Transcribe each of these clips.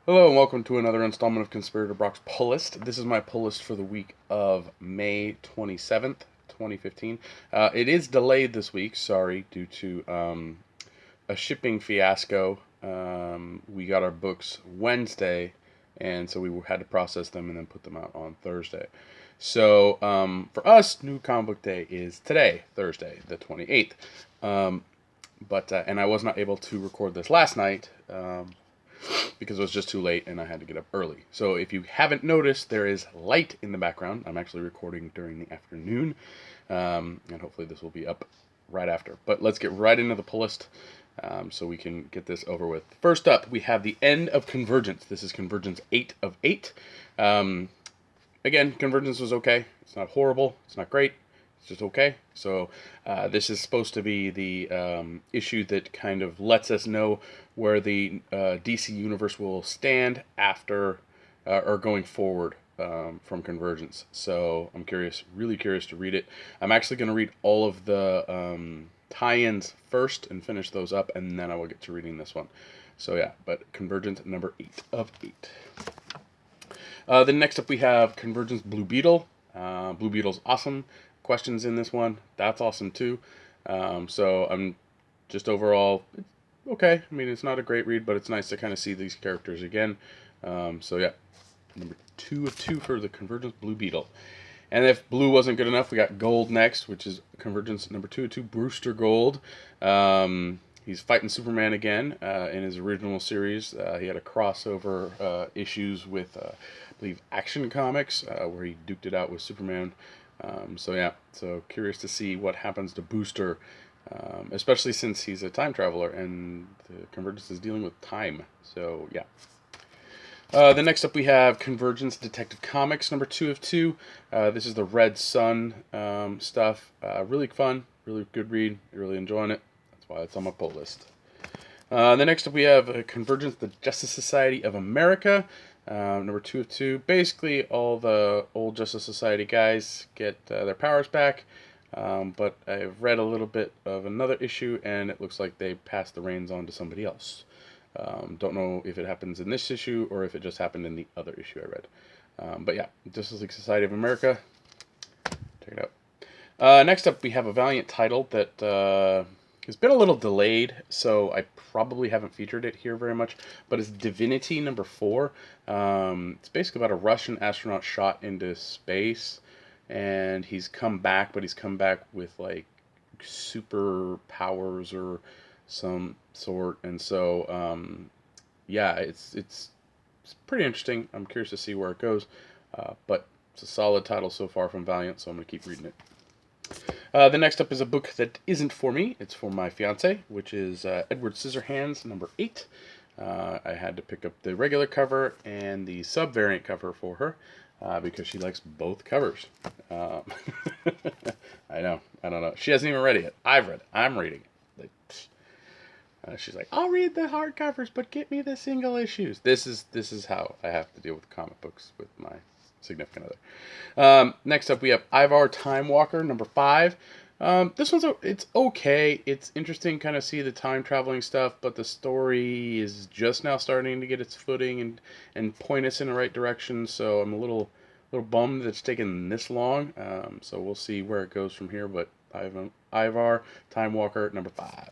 Hello and welcome to another installment of Conspirator Brock's Pull List. This is my pull list for the week of May 27th, 2015. It is delayed this week, sorry, due to a shipping fiasco. We got our books Wednesday, and so we had to process them and then put them out on Thursday. So for us, New Comic Book Day is today, Thursday, the 28th. And I was not able to record this last night. Because it was just too late and I had to get up early. So if you haven't noticed, there is light in the background. I'm actually recording during the afternoon, and hopefully this will be up right after. But let's get right into the pull list so we can get this over with. First up, we have the end of Convergence. This is Convergence 8 of 8. Again, Convergence was okay. It's not horrible. It's not great. It's just okay. So this is supposed to be the issue that kind of lets us know where the DC universe will stand after or going forward from Convergence. So I'm curious, really curious to read it. I'm actually going to read all of the tie-ins first and finish those up, and then I will get to reading this one. So yeah, but Convergence number 8 of 8. Then next up we have Convergence Blue Beetle. Blue Beetle's awesome. Questions in this one, that's awesome too. So I'm just overall okay. I mean, it's not a great read, but it's nice to kind of see these characters again. So yeah, number 2 of 2 for the Convergence Blue Beetle. And if blue wasn't good enough, we got gold next, which is Convergence number 2 of 2, Brewster Gold. He's fighting Superman again in his original series. He had a crossover issues with, I believe, Action Comics, where he duked it out with Superman. So yeah, so curious to see what happens to Booster, especially since he's a time traveler and the Convergence is dealing with time. So yeah. The next up we have Convergence Detective Comics number 2 of 2. This is the Red Sun stuff. Really fun, really good read. Really enjoying it. That's why it's on my pull list. The next up we have Convergence the Justice Society of America. Number 2 of 2. Basically, all the old Justice Society guys get their powers back. But I've read a little bit of another issue, and it looks like they passed the reins on to somebody else. Don't know if it happens in this issue or if it just happened in the other issue I read. But yeah, Justice League Society of America. Check it out. Next up, we have a Valiant title that has been a little delayed, so I probably haven't featured it here very much, but it's Divinity number 4. It's basically about a Russian astronaut shot into space, and he's come back, but he's come back with like super powers or some sort, and so yeah, it's pretty interesting. I'm curious to see where it goes, but it's a solid title so far from Valiant, so I'm gonna keep reading it. The next up is a book that isn't for me. It's for my fiance, which is Edward Scissorhands, number 8. I had to pick up the regular cover and the sub-variant cover for her because she likes both covers. I know. I don't know. She hasn't even read it yet. I've read it. I'm reading it. Like, she's like, I'll read the hardcovers, but get me the single issues. This is how I have to deal with comic books with my significant other. Next up, we have Ivar Time Walker, number 5. This one's it's okay. It's interesting, kind of see the time traveling stuff, but the story is just now starting to get its footing and point us in the right direction. So I'm a little bummed that it's taken this long. So we'll see where it goes from here. But Ivar Time Walker, number 5.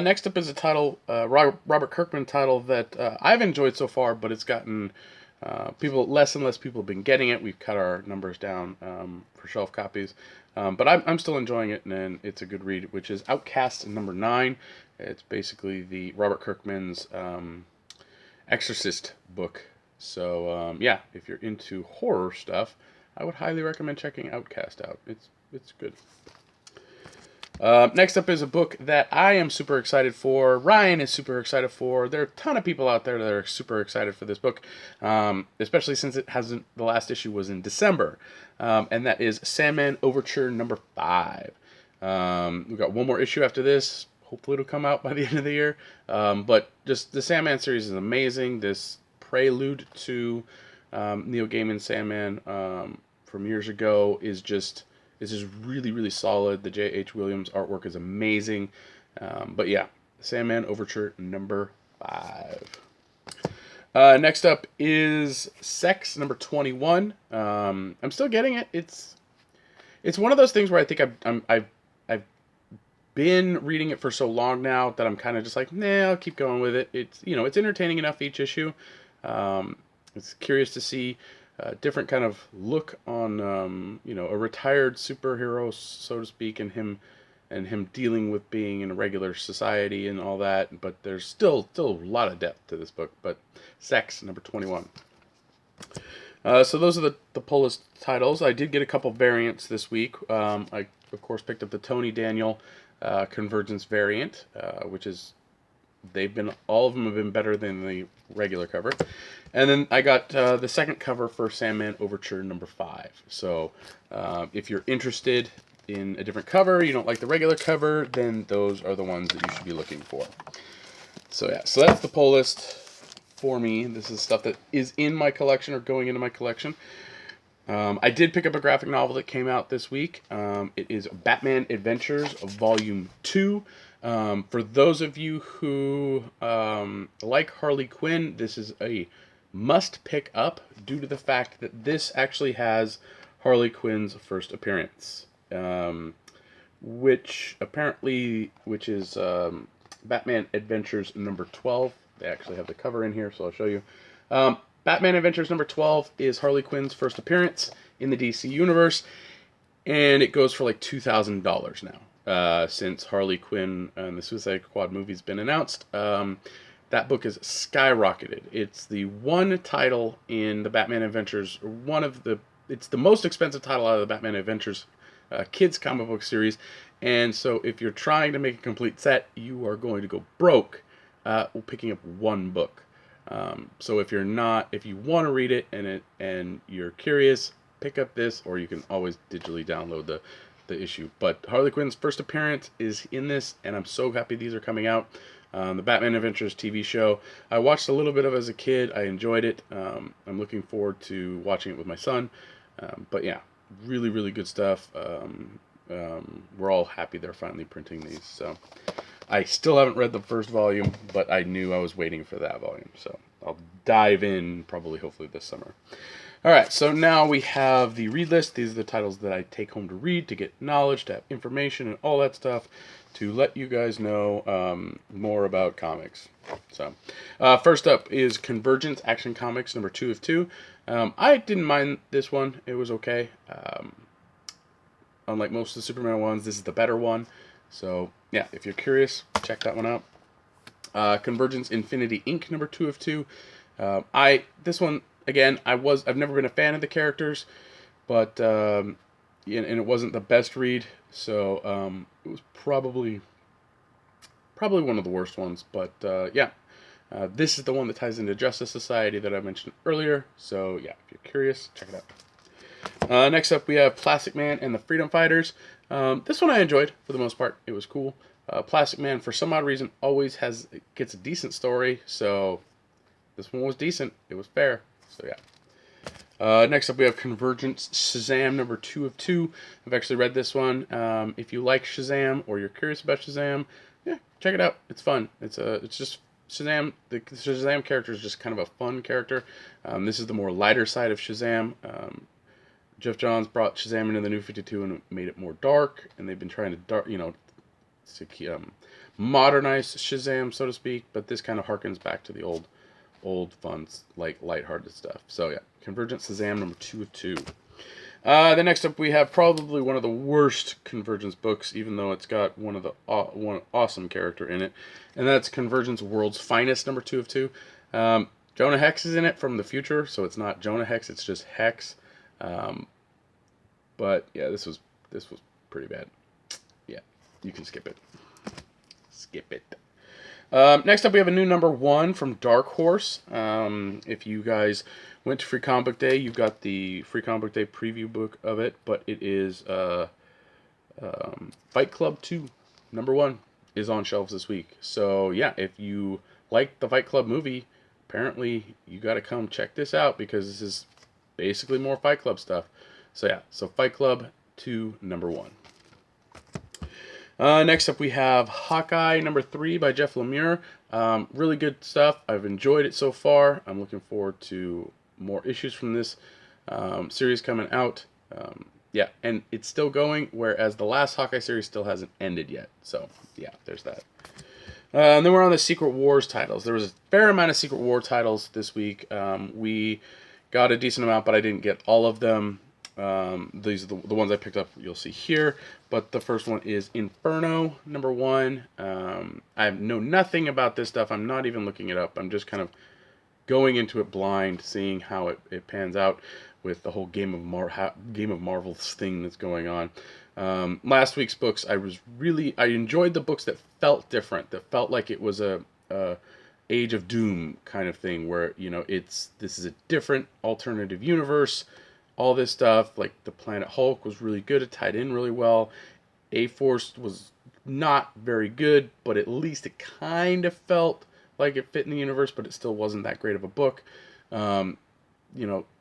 Next up is a title, Robert Kirkman title that I've enjoyed so far, but it's gotten less and less people have been getting it. We've cut our numbers down for shelf copies, but I'm still enjoying it, and it's a good read, which is Outcast number 9. It's basically the Robert Kirkman's Exorcist book. So yeah, if you're into horror stuff, I would highly recommend checking Outcast out. It's good. Next up is a book that I am super excited for. Ryan is super excited for. There are a ton of people out there that are super excited for this book, especially since the last issue was in December, and that is Sandman Overture number 5. We've got one more issue after this. Hopefully it'll come out by the end of the year. But just the Sandman series is amazing. This prelude to Neil Gaiman's Sandman from years ago is just really, really solid. The J.H. Williams artwork is amazing. But yeah, Sandman Overture number 5. Next up is Sex number 21. I'm still getting it. It's one of those things where I think I've been reading it for so long now that I'm kind of just like, nah, I'll keep going with it. It's entertaining enough each issue. It's curious to see a different kind of look on a retired superhero, so to speak, and him dealing with being in a regular society and all that. But there's still a lot of depth to this book. But Sex number 21. So those are the pull list titles. I did get a couple variants this week. I of course picked up the Tony Daniel Convergence variant, which is all of them have been better than the regular cover. And then I got the second cover for Sandman Overture number 5. So if you're interested in a different cover, you don't like the regular cover, then those are the ones that you should be looking for. So yeah, so that's the pull list for me. This is stuff that is in my collection or going into my collection. I did pick up a graphic novel that came out this week. It is Batman Adventures Volume 2. For those of you who like Harley Quinn, this is a must pick up due to the fact that this actually has Harley Quinn's first appearance, which is Batman Adventures number 12. They actually have the cover in here, so I'll show you. Batman Adventures number 12 is Harley Quinn's first appearance in the DC Universe, and it goes for like $2,000 now. Since Harley Quinn and the Suicide Squad movie's been announced, that book is skyrocketed. It's the one title in the Batman Adventures, it's the most expensive title out of the Batman Adventures kids comic book series, and so if you're trying to make a complete set, you are going to go broke picking up one book. So if you want to read it and you're curious, pick up this, or you can always digitally download the issue. But Harley Quinn's first appearance is in this, and I'm so happy these are coming out. The Batman Adventures TV show, I watched a little bit of as a kid. I enjoyed it. I'm looking forward to watching it with my son. But yeah, really, really good stuff. We're all happy they're finally printing these. So I still haven't read the first volume, but I knew I was waiting for that volume. So I'll dive in hopefully this summer. All right, so now we have the read list. These are the titles that I take home to read, to get knowledge, to have information, and all that stuff, to let you guys know more about comics. So first up is Convergence Action Comics number 2 of 2. I didn't mind this one. It was okay. Unlike most of the Superman ones, this is the better one. So yeah, if you're curious, check that one out. Convergence Infinity Inc. number 2 of 2. This one, again, I've never been a fan of the characters, but and it wasn't the best read, so it was probably one of the worst ones. But yeah, this is the one that ties into Justice Society that I mentioned earlier. So yeah, if you're curious, check it out. Next up, we have Plastic Man and the Freedom Fighters. This one I enjoyed for the most part. It was cool. Plastic Man, for some odd reason, always gets a decent story. So this one was decent. It was fair. So yeah. Next up, we have Convergence Shazam number 2 of 2. I've actually read this one. If you like Shazam or you're curious about Shazam, yeah, check it out. It's fun. It's just Shazam. The Shazam character is just kind of a fun character. This is the more lighter side of Shazam. Jeff Johns brought Shazam into the New 52 and made it more dark, and they've been trying to modernize Shazam, so to speak, but this kind of harkens back to the old fun, like lighthearted stuff. So yeah, Convergence Shazam number 2 of 2. Then next up we have probably one of the worst Convergence books, even though it's got one awesome character in it, and that's Convergence World's Finest number 2 of 2. Jonah Hex is in it from the future, so it's not Jonah Hex, it's just Hex. But yeah, this was pretty bad. Yeah, you can skip it. Skip it. Next up, we have a new number 1 from Dark Horse. If you guys went to Free Comic Book Day, you got the Free Comic Book Day preview book of it, but it is Fight Club 2, number 1, is on shelves this week. So yeah, if you like the Fight Club movie, apparently you got to come check this out, because this is basically more Fight Club stuff. So yeah, so Fight Club 2, number 1. Next up we have Hawkeye number 3 by Jeff Lemire. Really good stuff. I've enjoyed it so far. I'm looking forward to more issues from this series coming out. Yeah, and it's still going, whereas the last Hawkeye series still hasn't ended yet. So, yeah, there's that. And then we're on the Secret Wars titles. There was a fair amount of Secret War titles this week. We got a decent amount, but I didn't get all of them. These are the ones I picked up, you'll see here. But the first one is Inferno, #1. I know nothing about this stuff. I'm not even looking it up. I'm just kind of going into it blind, seeing how it pans out with the whole Game of Marvels thing that's going on. Last week's books, I enjoyed the books that felt different, that felt like it was a Age of Doom kind of thing, where this is a different alternative universe. All this stuff, like the Planet Hulk, was really good. It tied in really well. A-Force was not very good, but at least it kind of felt like it fit in the universe, but it still wasn't that great of a book.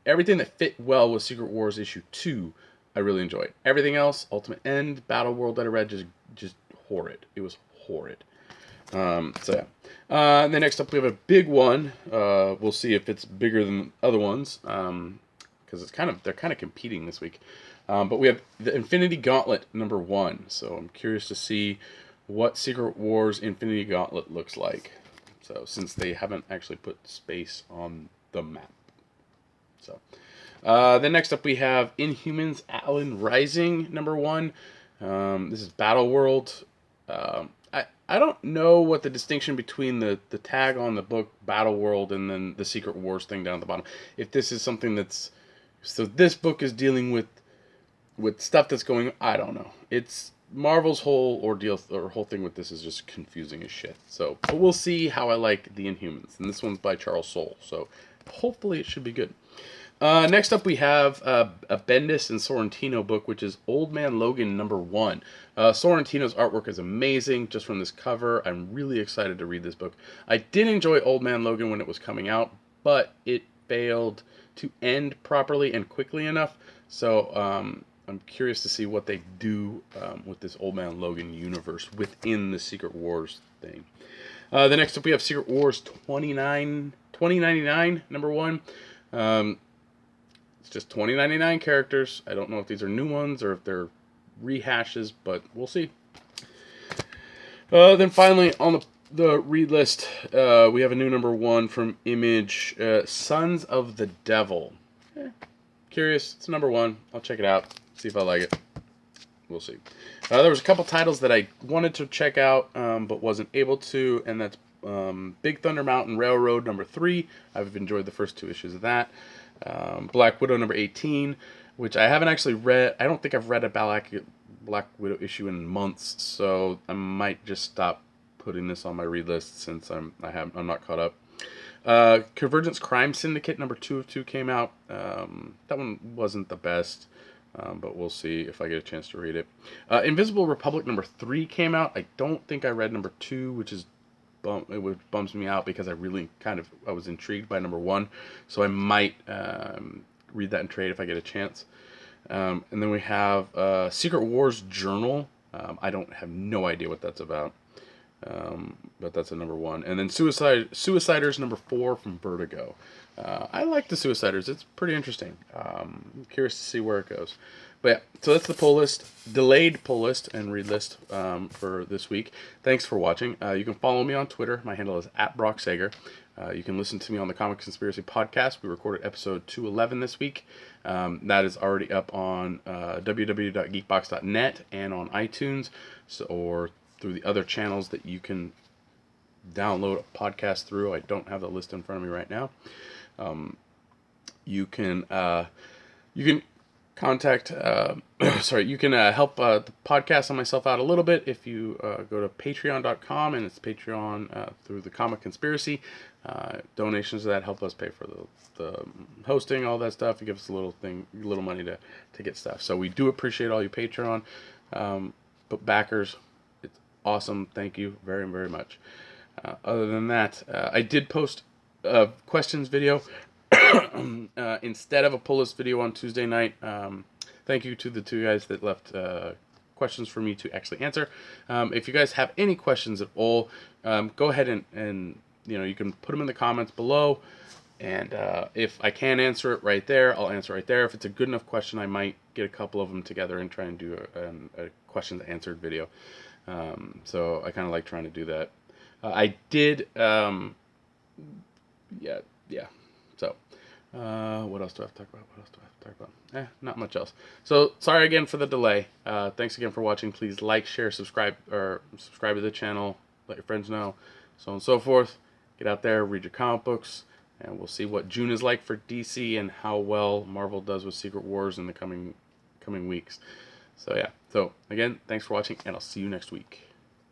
Everything that fit well with Secret Wars issue 2, I really enjoyed. Everything else, Ultimate End, Battle World that I read, just horrid. It was horrid. So yeah. And then next up we have a big one. We'll see if it's bigger than other ones, because they're kind of competing this week. But we have the Infinity Gauntlet #1. So I'm curious to see what Secret Wars Infinity Gauntlet looks like. So since they haven't actually put space on the map. So then next up we have Inhumans Allen Rising #1. This is Battle World. I don't know what the distinction between the tag on the book Battle World and then the Secret Wars thing down at the bottom. If this is something that's... So this book is dealing with stuff that's going... I don't know. It's... Marvel's whole ordeal, or whole thing with this is just confusing as shit. So, but we'll see how I like the Inhumans. And this one's by Charles Soule. So hopefully it should be good. Next up we have a Bendis and Sorrentino book, which is Old Man Logan #1. Sorrentino's artwork is amazing just from this cover. I'm really excited to read this book. I did enjoy Old Man Logan when it was coming out, but it failed to end properly and quickly enough. So I'm curious to see what they do with this Old Man Logan universe within the Secret Wars thing. The next up we have Secret Wars 2099 #1. It's just 2099 characters. I don't know if these are new ones or if they're rehashes, but we'll see. Then finally, on the read list, we have a new #1 from Image, Sons of the Devil. Curious. It's #1. I'll check it out. See if I like it. We'll see. There was a couple titles that I wanted to check out, but wasn't able to, and that's Big Thunder Mountain Railroad #3. I've enjoyed the first 2 issues of that. Black Widow #18, which I haven't actually read. I don't think I've read a Black Widow issue in months, so I might just stop putting this on my read list since I'm not caught up. Convergence Crime Syndicate #2 of 2 came out. That one wasn't the best, but we'll see if I get a chance to read it. Invisible Republic #3 came out. I don't think I read #2, which bums me out because I was intrigued by #1, so I might read that in trade if I get a chance. And then we have Secret Wars Journal. I have no idea what that's about, but that's a #1. And then Suiciders #4 from Vertigo. I like the Suiciders. It's pretty interesting. I'm curious to see where it goes. But yeah, so that's the pull list, delayed pull list and read list for this week. Thanks for watching. You can follow me on Twitter. My handle is @BrockSager. You can listen to me on the Comic Conspiracy podcast. We recorded episode 211 this week. That is already up on www.geekbox.net and on iTunes, or through the other channels that you can download a podcast through. I don't have the list in front of me right now. You can contact, you can help the podcast and myself out a little bit if you go to patreon.com, and it's Patreon through the Comic Conspiracy. Donations to that help us pay for the hosting, all that stuff. You give us a little money to get stuff. So we do appreciate all you Patreon but backers. It's awesome. Thank you very, very much. Other than that, I did post a questions video instead of a pull list video on Tuesday night. Thank you to the 2 guys that left questions for me to actually answer. If you guys have any questions at all, go ahead and you can put them in the comments below. And if I can answer it right there, I'll answer it right there. If it's a good enough question, I might get a couple of them together and try and do a questions answered video. So I kind of like trying to do that. I did, yeah. So, what else do I have to talk about? Not much else. So, sorry again for the delay. Thanks again for watching. Please like, share, subscribe to the channel. Let your friends know, so on and so forth. Get out there, read your comic books. And we'll see what June is like for DC and how well Marvel does with Secret Wars in the coming weeks. So yeah. So again, thanks for watching, and I'll see you next week.